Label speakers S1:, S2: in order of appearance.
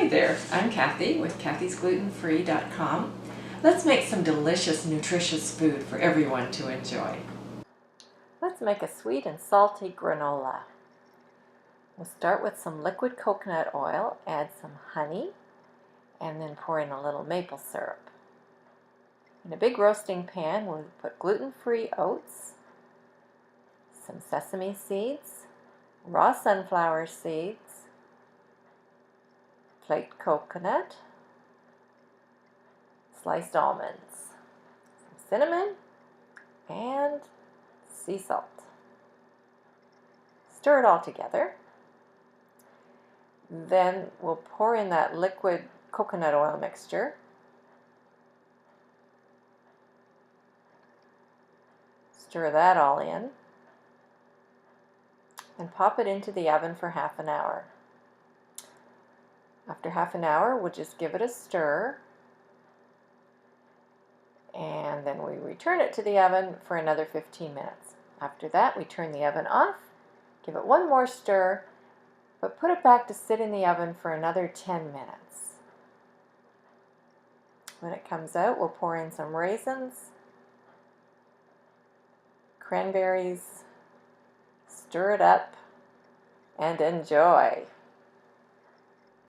S1: Hi there, I'm Kathy with kathysglutenfree.com. Let's make some delicious, nutritious food for everyone to enjoy. Let's make a sweet and salty granola. We'll start with some liquid coconut oil, add some honey, and then pour in a little maple syrup. In a big roasting pan, we'll put gluten-free oats, some sesame seeds, raw sunflower seeds, flaked coconut, sliced almonds, some cinnamon, and sea salt. Stir it all together. Then we'll pour in that liquid coconut oil mixture. Stir that all in and pop it into the oven for half an hour. After half an hour, we'll just give it a stir, and then we return it to the oven for another 15 minutes. After that, we turn the oven off, give it one more stir, but put it back to sit in the oven for another 10 minutes. When it comes out, we'll pour in some raisins, cranberries, stir it up, and enjoy.